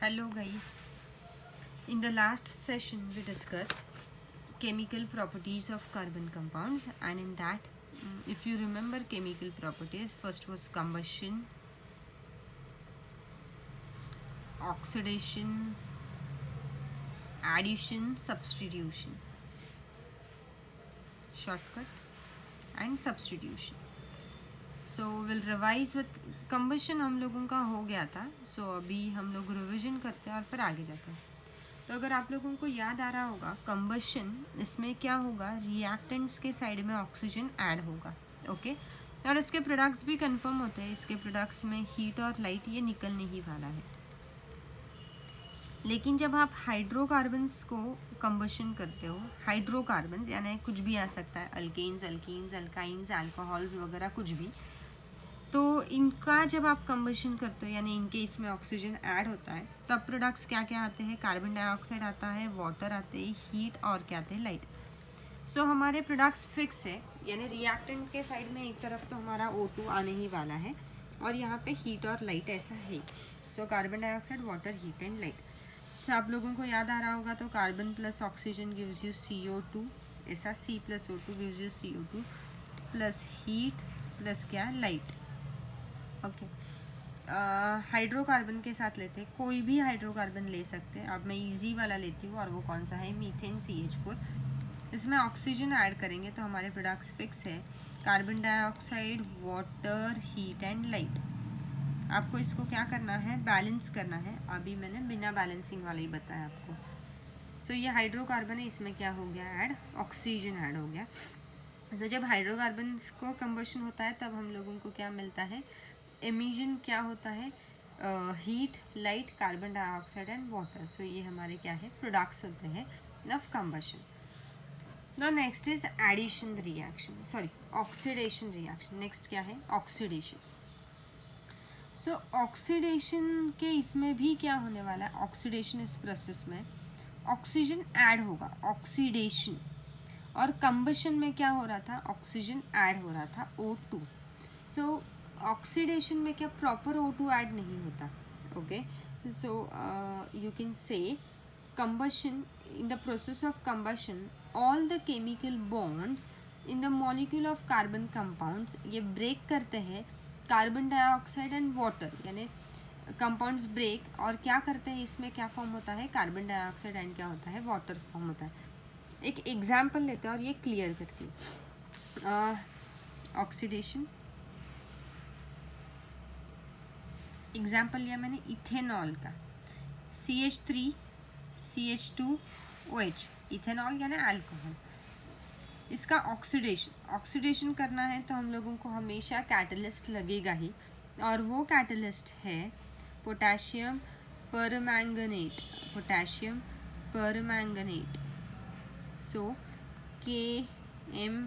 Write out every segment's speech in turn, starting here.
Hello guys. In the last session we discussed chemical properties of carbon compounds, and in that if you remember chemical properties, first was combustion, oxidation, addition, substitution, shortcut and substitution. So will revise with combustion हम लोगों का हो गया था. सो अभी हम लोग revision करते हैं और फिर आगे जाते हैं. तो अगर आप लोगों को याद आ रहा होगा, कम्बशन इसमें क्या होगा, रिएक्टेंट्स के साइड में ऑक्सीजन ऐड होगा. ओके और इसके प्रोडक्ट्स भी कंफर्म होते हैं. इसके प्रोडक्ट्स में हीट और लाइट ये निकलने ही वाला है. लेकिन जब आप हाइड्रोकार्बन्स को कम्बशन करते हो, हाइड्रोकार्बन्स यानी कुछ भी आ सकता है, अल्केन्स, अल्कीन्स, अल्काइंस, अल्कोहल्स वगैरह कुछ भी, तो इनका जब आप कम्बशन करते हो यानी इनके इसमें ऑक्सीजन ऐड होता है, तब प्रोडक्ट्स क्या क्या आते हैं, कार्बन डाइऑक्साइड आता है, वाटर आते हैं, हीट और क्या आते हैं, लाइट. सो हमारे प्रोडक्ट्स फिक्स है, यानी रिएक्टेंट के साइड में एक तरफ तो हमारा O2 आने ही वाला है और यहाँ पे हीट और लाइट ऐसा है. So carbon dioxide, water, heat and light. तो आप लोगों को याद आ रहा होगा, तो carbon plus oxygen gives you CO2, ऐसा C plus O2 gives you CO2 plus heat plus क्या, लाइट. ओके हाइड्रोकार्बन के साथ लेते हैं, कोई भी हाइड्रोकार्बन ले सकते हैं. अब मैं इजी वाला लेती हूँ और वो कौन सा है, मीथेन CH4. इसमें ऑक्सीजन ऐड करेंगे तो हमारे प्रोडक्ट्स फिक्स है, carbon dioxide, water, heat and light. आपको इसको क्या करना है, बैलेंस करना है. अभी मैंने बिना बैलेंसिंग वाला ही बताया आपको. सो ये हाइड्रोकार्बन है, इसमें क्या हो गया ऐड, ऑक्सीजन ऐड हो गया. तो जब हाइड्रोकार्बन को कंबशन होता है तब हम लोगों को क्या मिलता है, एमिशन क्या होता है, heat, light, carbon dioxide and water. So ये हमारे क्या है, प्रोडक्ट्स होते हैं of combustion. The next is addition reaction, sorry oxidation reaction. Next क्या है, ऑक्सीडेशन. सो ऑक्सीडेशन के इसमें भी क्या होने वाला है, ऑक्सीडेशन इस प्रोसेस में ऑक्सीजन ऐड होगा, ऑक्सीडेशन. और कंबशन में क्या हो रहा था, ऑक्सीजन ऐड हो रहा था, O2. सो ऑक्सीडेशन में क्या प्रॉपर O2 ऐड नहीं होता. ओके सो यू कैन से combustion, in the process of combustion all the chemical bonds in the molecule of carbon compounds ये break करते हैं कार्बन डाइऑक्साइड एंड वाटर, यानी कंपाउंड्स ब्रेक और क्या करते हैं, इसमें क्या फॉर्म होता है, कार्बन डाइऑक्साइड एंड क्या होता है, वाटर फॉर्म होता है. एक एग्जाम्पल लेते हैं और ये क्लियर करती हूँ. ऑक्सीडेशन एग्जाम्पल लिया मैंने इथेनॉल का, CH3 CH2 OH, इथेनॉल यानी अल्कोहल. इसका ऑक्सीडेशन करना है तो हम लोगों को हमेशा कैटलिस्ट लगेगा ही, और वो कैटलिस्ट है पोटेशियम परमैंगनेट, पोटेशियम परमैंगनेट. सो KMnO4,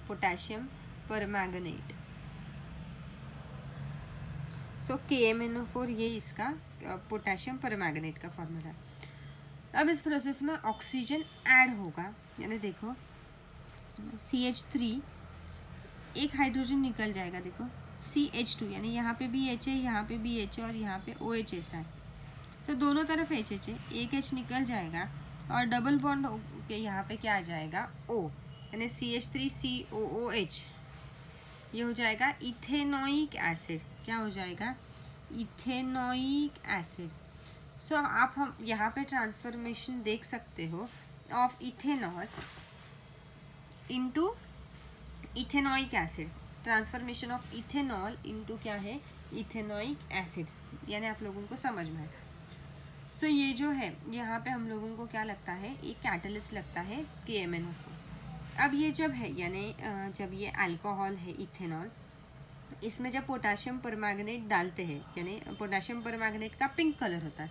पोटेशियम परमैंगनेट. सो KMnO4 ये इसका पोटेशियम परमैंगनेट का फॉर्मूला है. अब इस प्रोसेस में ऑक्सीजन ऐड होगा, यानी देखो CH3 एक हाइड्रोजन निकल जाएगा, देखो CH2 यानी यहाँ पे भी H है, यहाँ पे भी H है और यहाँ पे OH ऐसा है. तो दोनों तरफ H है, एक H निकल जाएगा और डबल बॉन्ड के यहाँ पे क्या आ जाएगा, O, यानी CH3COOH. ये हो जाएगा इथेनोइक एसिड. क्या हो जाएगा, इथेनोइक एसिड. सो आप हम यहाँ पे ट्रांसफॉर्मेशन देख सकते हो of ethanol into ethanoic acid. Transformation of ethanol into क्या है, इथेनोइक एसिड, यानी आप लोगों को समझ में आए. सो ये जो है यहाँ पे हम लोगों को क्या लगता है, एक कैटलिस्ट लगता है KMnO4. अब ये जब है यानी जब ये अल्कोहल है इथेनॉल, इसमें जब पोटेशियम परमैंगनेट डालते हैं, यानी पोटेशियम परमैंगनेट का पिंक कलर होता है,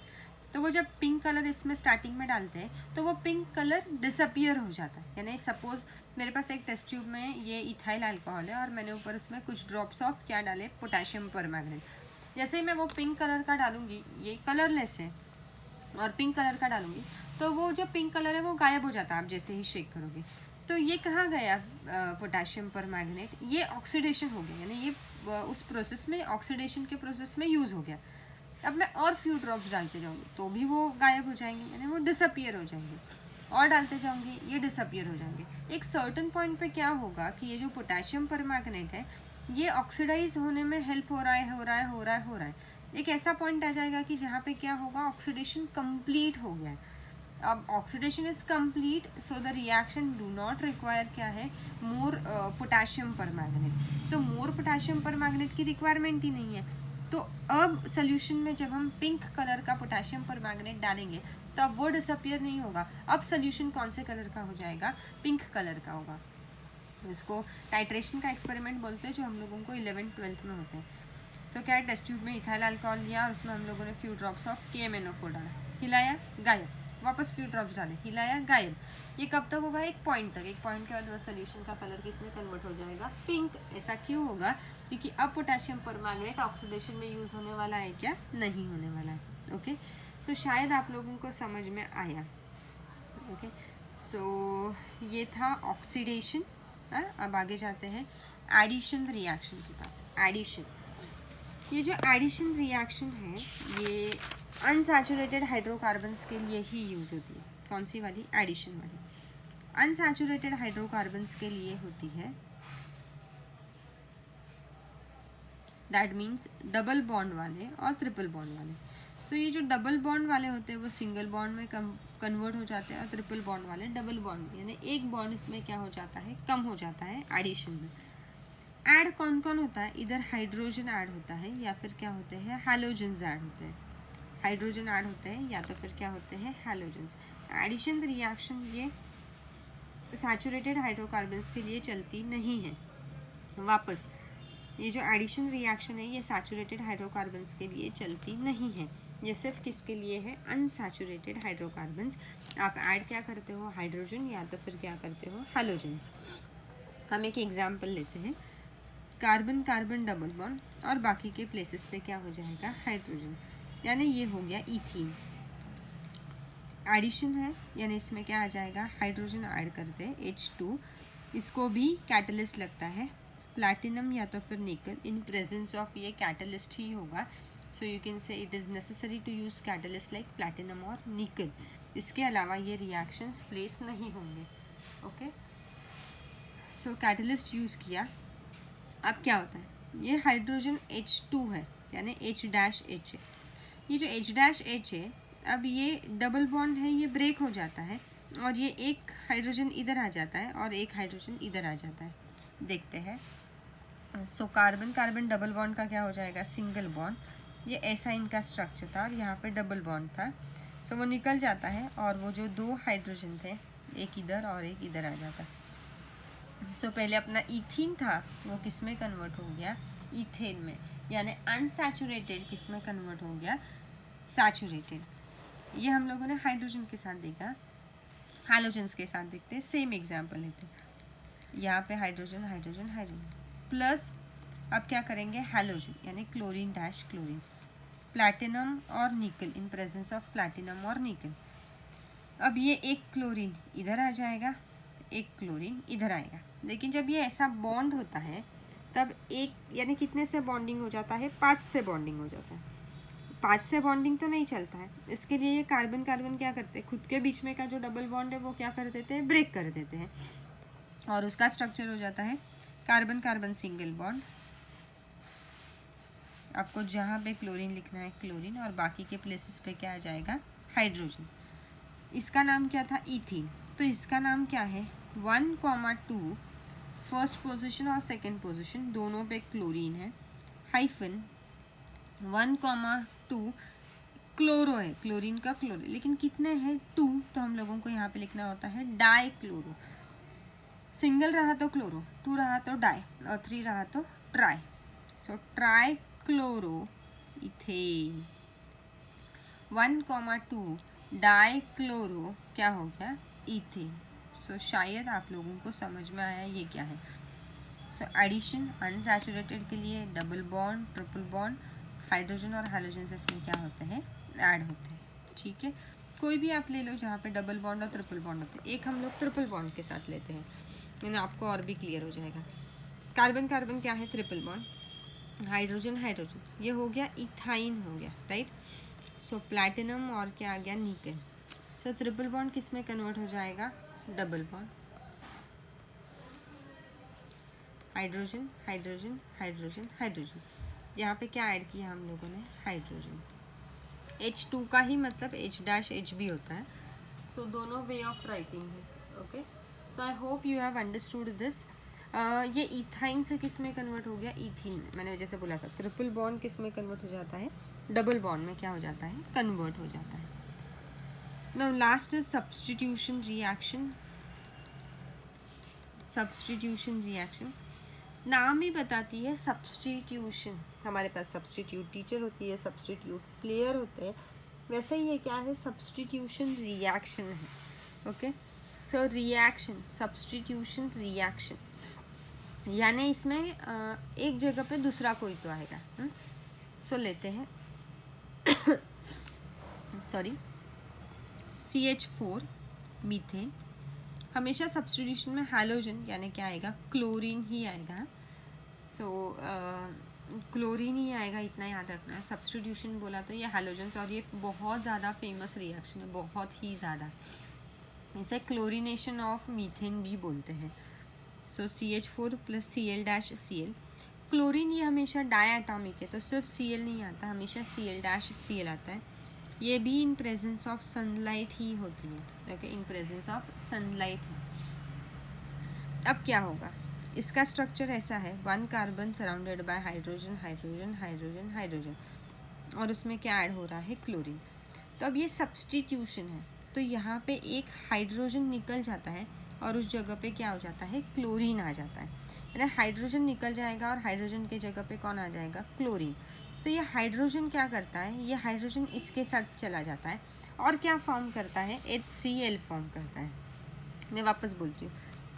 तो वो जब पिंक कलर इसमें स्टार्टिंग में डालते हैं तो वो पिंक कलर डिसअपियर हो जाता है. यानी सपोज मेरे पास एक टेस्ट ट्यूब में ये इथाइल अल्कोहल है और मैंने ऊपर उसमें कुछ ड्रॉप्स ऑफ क्या डाले, पोटेशियम परमैंगनेट. जैसे ही मैं वो पिंक कलर का डालूंगी, ये कलरलेस है, और पिंक कलर का डालूंगी तो वो जो पिंक कलर है वो गायब हो जाता है आप जैसे ही शेक करोगे. तो ये कहाँ गया पोटेशियम परमैंगनेट, ये ऑक्सीडेशन हो गया, यानी ये उस प्रोसेस में, ऑक्सीडेशन के प्रोसेस में यूज़ हो गया। अब मैं और फ्यू ड्रॉप्स डालते जाऊँगी तो भी वो गायब हो जाएंगे, यानी वो डिसअपियर हो जाएंगे। और डालते जाऊँगी, ये डिसअपियर हो जाएंगे। एक सर्टन पॉइंट पे क्या होगा कि ये जो पोटेशियम परमैंगनेट है ये ऑक्सीडाइज होने में हेल्प हो रहा है। एक ऐसा पॉइंट आ जाएगा कि जहाँ पे क्या होगा, ऑक्सीडेशन कंप्लीट हो गया है। अब oxidation is complete, so the reaction do not require क्या है, मोर पोटेशियम परमैंगनेट। सो मोर पोटेशियम परमैंगनेट की रिक्वायरमेंट ही नहीं है। तो अब सोल्यूशन में जब हम पिंक कलर का पोटेशियम परमैंगनेट डालेंगे तो अब वो डिसअपियर नहीं होगा। अब सोल्यूशन कौन से कलर का हो जाएगा, पिंक कलर का होगा। इसको टाइट्रेशन का एक्सपेरिमेंट बोलते हैं, जो हम लोगों को 11th-12th में होते हैं। सो क्या है, टेस्ट ट्यूब में इथाइल अल्कोहल लिया और उसमें हम लोगों ने फ्यू ड्रॉप्स ऑफ KMnO4 डाला, हिलाया गायब, वापस फ्यू ड्रॉप्स डाले, हिलाया गायब। ये कब तक होगा, एक पॉइंट तक। एक पॉइंट के बाद वो सोल्यूशन का कलर किसमें कन्वर्ट हो जाएगा, पिंक। ऐसा क्यों होगा, क्योंकि अब पोटेशियम परमैंगनेट ऑक्सीडेशन में यूज़ होने वाला है क्या, नहीं होने वाला है। ओके, तो शायद आप लोगों को समझ में आया। ओके, सो ये था ऑक्सीडेशन। अब आगे जाते हैं एडिशन रिएक्शन के पास। एडिशन, ये जो एडिशन रिएक्शन है ये अनसैचुरेटेड हाइड्रोकार्बन्स के लिए ही यूज़ होती है। कौन सी वाली, एडिशन वाली। अनसैचुरेटेड हाइड्रोकार्बन्स के लिए होती है, दैट मीन्स डबल बॉन्ड वाले और ट्रिपल बॉन्ड वाले। सो ये जो डबल बॉन्ड वाले होते हैं वो सिंगल बॉन्ड में कन्वर्ट हो जाते हैं, और ट्रिपल बॉन्ड वाले डबल बॉन्ड में, यानी एक बॉन्ड इसमें क्या हो जाता है, कम हो जाता है एडिशन में। ऐड कौन कौन होता है, इधर हाइड्रोजन ऐड होता है या फिर क्या होते हैं, हैलोजन्स ऐड होते हैं। हाइड्रोजन ऐड होते हैं या तो फिर क्या होते हैं, हैलोजन्स। एडिशन रिएक्शन ये सैचुरेटेड हाइड्रोकार्बन्स के लिए चलती नहीं है। वापस, ये जो एडिशन रिएक्शन है ये सैचुरेटेड हाइड्रोकार्बन्स के लिए चलती नहीं है। ये सिर्फ किसके लिए है, अनसैचुरेटेड हाइड्रोकार्बन्स। आप ऐड क्या करते हो, हाइड्रोजन या तो फिर क्या करते हो, हैलोजन्स। हम एक एग्जाम्पल लेते हैं, कार्बन कार्बन डबल बॉन्ड और बाकी के प्लेसेस पे क्या हो जाएगा, हाइड्रोजन, यानी ये हो गया इथीन। एडिशन है, यानी इसमें क्या आ जाएगा, हाइड्रोजन ऐड करते हैं H2। इसको भी कैटलिस्ट लगता है, प्लैटिनम या तो फिर निकल। इन प्रेजेंस ऑफ ये कैटलिस्ट ही होगा। So you can say it is necessary to use catalyst like platinum और निकल। इसके अलावा ये रिएक्शंस प्लेस नहीं होंगे। ओके, सो कैटलिस्ट यूज़ किया। अब क्या होता है, ये हाइड्रोजन H2 है, यानी H-H है। ये जो H-H है, अब ये डबल बॉन्ड है, ये ब्रेक हो जाता है और ये एक हाइड्रोजन इधर आ जाता है और एक हाइड्रोजन इधर आ जाता है। देखते हैं। So carbon carbon double bond का क्या हो जाएगा, सिंगल बॉन्ड। ये ऐसा इनका स्ट्रक्चर था और यहाँ पे डबल बॉन्ड था। सो वो निकल जाता है और वो जो दो हाइड्रोजन थे, एक इधर और एक इधर आ जाता है। सो पहले अपना इथीन था वो किस में कन्वर्ट हो गया, इथेन में, यानी अनसैचुरेटेड किस में कन्वर्ट हो गया, सैचुरेटेड। ये हम लोगों ने हाइड्रोजन के साथ देखा, हैलोजन्स के साथ देखते हैं। सेम एग्जांपल लेते हैं, यहाँ पे हाइड्रोजन हाइड्रोजन हाइड्रोजन प्लस, अब क्या करेंगे, हैलोजन यानी क्लोरीन डैश क्लोरीन, प्लैटिनम और निकल, इन प्रेजेंस ऑफ प्लैटिनम और निकल। अब ये एक क्लोरीन इधर आ जाएगा, एक क्लोरीन इधर आएगा। लेकिन जब ये ऐसा बॉन्ड होता है तब एक, यानी कितने से बॉन्डिंग हो जाता है, 5 से बॉन्डिंग हो जाता है। 5 से बॉन्डिंग तो नहीं चलता है, इसके लिए ये कार्बन कार्बन क्या करते हैं, खुद के बीच में का जो डबल बॉन्ड है वो क्या कर देते हैं, ब्रेक कर देते हैं, और उसका स्ट्रक्चर हो जाता है कार्बन कार्बन सिंगल बॉन्ड। आपको जहाँ पे क्लोरीन लिखना है क्लोरीन, और बाकी के प्लेसेस पे क्या आ जाएगा, हाइड्रोजन। इसका नाम क्या था, इथीन। तो इसका नाम क्या है, 1,2 फर्स्ट पोजीशन और सेकंड पोजीशन दोनों पे क्लोरीन है, हाइफन 1,2 क्लोरो है, क्लोरीन का क्लोरो, लेकिन कितने हैं, 2। तो हम लोगों को यहाँ पे लिखना होता है डाई क्लोरो। सिंगल रहा तो क्लोरो, 2 रहा तो डाई, और 3 रहा तो try. So try chloro ethane, 1,2 die chloro क्या हो गया, इथेन। सो शायद आप लोगों को समझ में आया ये क्या है। सो एडिशन अनसैचुरेटेड के लिए double bond, triple bond, hydrogen और हैलोजन इसमें क्या होते हैं, ऐड होते हैं। ठीक है, कोई भी आप ले लो जहाँ पे डबल बॉन्ड और ट्रिपल बॉन्ड होते हैं। एक हम लोग ट्रिपल बॉन्ड के साथ लेते हैं, यानी आपको और भी क्लियर हो जाएगा। कार्बन कार्बन क्या है, ट्रिपल बॉन्ड, हाइड्रोजन हाइड्रोजन, ये हो गया इथाइन हो गया, राइट। सो प्लैटिनम और क्या आ गया, निकल। सो ट्रिपल बॉन्ड किस में कन्वर्ट हो जाएगा, double bond. Hydrogen hydrogen hydrogen hydrogen, यहाँ पे क्या ऐड किया हम लोगों ने, हाइड्रोजन। H2 का ही मतलब H' भी होता है। सो दोनों वे ऑफ राइटिंग है, okay. So I hope you have understood this. ये इथाइन से किस में कन्वर्ट हो गया, इथीन। मैंने जैसे बोला था ट्रिपल बॉन्ड किस में कन्वर्ट हो जाता है, डबल बॉन्ड में क्या हो जाता है, कन्वर्ट हो जाता है। Now last is substitution reaction. Substitution reaction नाम ही बताती है सब्स्टिट्यूशन। हमारे पास सब्स्टिट्यूट टीचर होती है, सब्स्टिट्यूट प्लेयर होते हैं, वैसे ही ये क्या है, सब्स्टिट्यूशन रिएक्शन है, okay. So reaction, substitution reaction, यानी इसमें एक जगह पे दूसरा कोई तो आएगा। सो लेते हैं सॉरी, CH4 मीथेन। हमेशा सब्स्टिट्यूशन में हैलोजन यानी क्या आएगा, क्लोरीन ही आएगा। सो क्लोरीन ही आएगा, इतना याद रखना है। सब्स्टिट्यूशन बोला तो ये हैलोजन्स, और ये बहुत ज़्यादा फेमस रिएक्शन है, बहुत ही ज़्यादा। इसे क्लोरीनेशन ऑफ मीथेन भी बोलते हैं। सो CH4 + Cl-Cl। क्लोरीन ये हमेशा डायटॉमिक है, तो सिर्फ Cl नहीं आता, हमेशा Cl-Cl आता है। ये भी इन प्रेजेंस ऑफ सनलाइट ही होती है, okay, in presence of sunlight ही। अब क्या होगा, इसका स्ट्रक्चर ऐसा है, 1 carbon surrounded by hydrogen hydrogen hydrogen hydrogen, और उसमें क्या ऐड हो रहा है, क्लोरीन। तो अब ये सब्स्टिट्यूशन है, तो यहाँ पे एक हाइड्रोजन निकल जाता है और उस जगह पे क्या हो जाता है, क्लोरीन आ जाता है। यानी हाइड्रोजन निकल जाएगा और हाइड्रोजन के जगह पे कौन आ जाएगा, क्लोरीन। तो ये हाइड्रोजन क्या करता है, ये हाइड्रोजन इसके साथ चला जाता है और क्या फॉर्म करता है, HCl फॉर्म करता है। मैं वापस बोलती हूँ,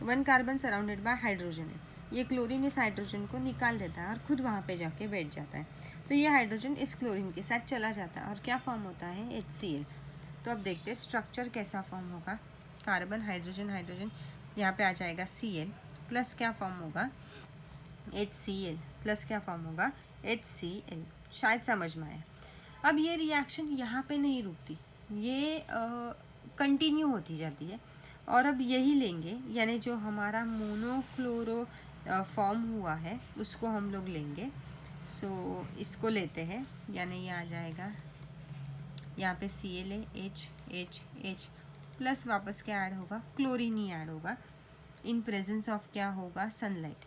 1 कार्बन सराउंडेड बाय हाइड्रोजन है, ये क्लोरीन इस हाइड्रोजन को निकाल देता है और खुद वहाँ पे जाके बैठ जाता है। तो ये हाइड्रोजन इस क्लोरीन के साथ चला जाता है और क्या फॉर्म होता है, HCl। तो अब देखते हैं स्ट्रक्चर कैसा फॉर्म होगा। कार्बन हाइड्रोजन हाइड्रोजन, यहाँ पे आ जाएगा Cl प्लस क्या फॉर्म होगा, HCl प्लस क्या फॉर्म होगा, HCl। शायद समझ में आया। अब ये रिएक्शन यहाँ पे नहीं रुकती, ये कंटिन्यू होती जाती है। और अब यही लेंगे, यानी जो हमारा मोनोक्लोरो फॉर्म हुआ है उसको हम लोग लेंगे। सो इसको लेते हैं, यानी ये आ जाएगा, यहाँ पे Cl है, H प्लस वापस क्या ऐड होगा, क्लोरीन ही ऐड होगा, इन प्रेजेंस ऑफ क्या होगा, सनलाइट।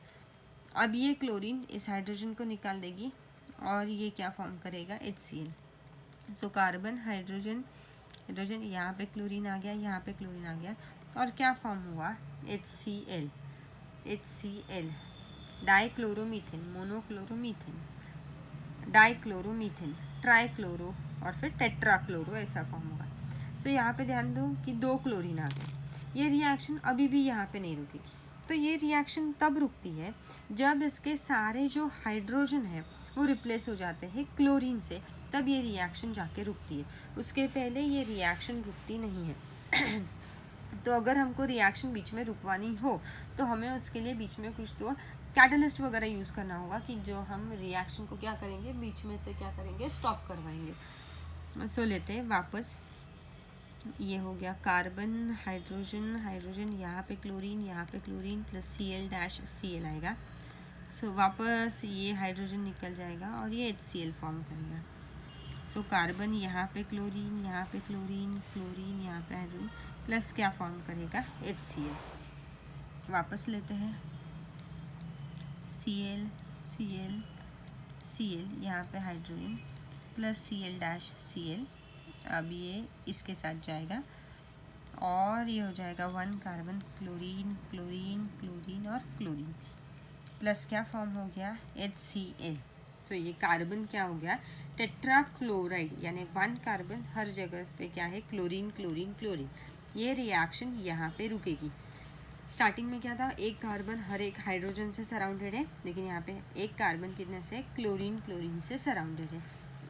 अब ये क्लोरीन इस हाइड्रोजन को निकाल देगी और ये क्या फॉर्म करेगा, HCl। So carbon hydrogen hydrogen, यहाँ पे क्लोरीन आ गया, यहाँ पे क्लोरीन आ गया, और क्या फॉर्म हुआ, HCl। डाइक्लोरोमीथेन, मोनोक्लोरोमीथेन, डाइक्लोरोमीथेन, ट्राइक्लोरो और फिर टेट्राक्लोरो, ऐसा फॉर्म होगा। सो यहाँ पे ध्यान दो कि 2 क्लोरीन आ गए। ये रिएक्शन अभी भी यहाँ पे नहीं रुकेगी। तो ये रिएक्शन तब रुकती है जब इसके सारे जो हाइड्रोजन है वो रिप्लेस हो जाते हैं क्लोरीन से, तब ये रिएक्शन जाके रुकती है। उसके पहले ये रिएक्शन रुकती नहीं है। तो अगर हमको रिएक्शन बीच में रुकवानी हो तो हमें उसके लिए बीच में कुछ तो कैटलिस्ट वगैरह यूज़ करना होगा कि जो हम रिएक्शन को क्या करेंगे, बीच में से क्या करेंगे, स्टॉप करवाएंगे। सो लेते हैं वापस, ये हो गया कार्बन हाइड्रोजन हाइड्रोजन, यहाँ पे क्लोरीन प्लस Cl-Cl आएगा। सो वापस ये हाइड्रोजन निकल जाएगा और ये HCl फॉर्म करेगा। सो कार्बन यहाँ पे क्लोरीन यहाँ पे क्लोरीन यहाँ पे हाइड्रोजन प्लस क्या फॉर्म करेगा, HCl। वापस लेते हैं Cl यहाँ पे हाइड्रोजन प्लस Cl-Cl, अब ये इसके साथ जाएगा और ये हो जाएगा 1 कार्बन क्लोरीन और क्लोरीन प्लस क्या फॉर्म हो गया, HCl। सो ये कार्बन क्या हो गया, टेट्राक्लोराइड, यानी 1 कार्बन हर जगह पे क्या है, क्लोरीन। ये रिएक्शन यहाँ पे रुकेगी। स्टार्टिंग में क्या था, 1 कार्बन हर एक हाइड्रोजन से सराउंडेड है, लेकिन यहाँ पे 1 कार्बन कितने से, क्लोरीन से सराउंडेड है,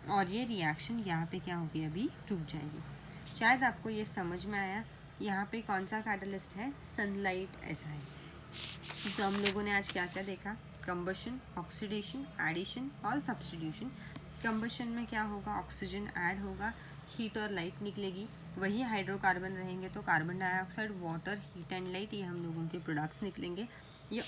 और ये रिएक्शन यहाँ पे क्या होगी, अभी रुक जाएगी। शायद आपको ये समझ में आया। यहाँ पे कौन सा कैटलिस्ट है, सनलाइट, ऐसा है। तो हम लोगों ने आज क्या क्या देखा, कंबशन, ऑक्सीडेशन, एडिशन और सब्स्टिट्यूशन। कंबशन में क्या होगा, ऑक्सीजन ऐड होगा, हीट और लाइट निकलेगी, वही हाइड्रोकार्बन रहेंगे तो carbon dioxide, water, heat and light, ये हम लोगों के प्रोडक्ट्स निकलेंगे। ये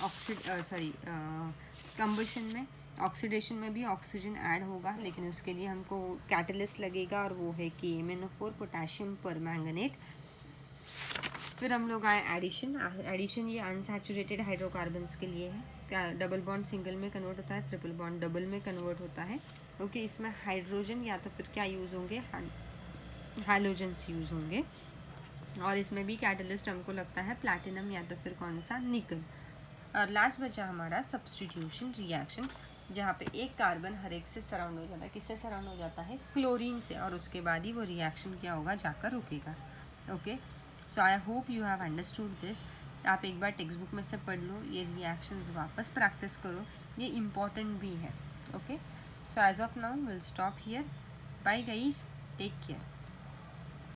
कंबशन में, ऑक्सीडेशन में भी ऑक्सीजन ऐड होगा, लेकिन उसके लिए हमको कैटलिस्ट लगेगा और वो है KMnO4, पोटेशियम परमैंगनेट। फिर हम लोग आए एडिशन। एडिशन ये अनसैचुरेटेड हाइड्रोकार्बन्स के लिए है। क्या डबल बॉन्ड सिंगल में कन्वर्ट होता है, ट्रिपल बॉन्ड डबल में कन्वर्ट होता है। ओके, इसमें हाइड्रोजन या तो फिर क्या यूज़ होंगे, हैलोजन्स यूज़ होंगे। और इसमें भी कैटलिस्ट हमको लगता है प्लैटिनम या तो फिर कौन सा, निकल। और लास्ट बचा हमारा सब्स्टिट्यूशन रिएक्शन, जहाँ पे एक कार्बन हर एक से सराउंड हो जाता है। किससे सराउंड हो जाता है, क्लोरीन से, और उसके बाद ही वो रिएक्शन क्या होगा, जाकर रुकेगा। Okay, so I hope you have understood this. आप एक बार टेक्स्ट बुक में से पढ़ लो, ये रिएक्शंस वापस प्रैक्टिस करो, ये इम्पॉर्टेंट भी है। Okay, so as of now will stop here. Bye guys, take care.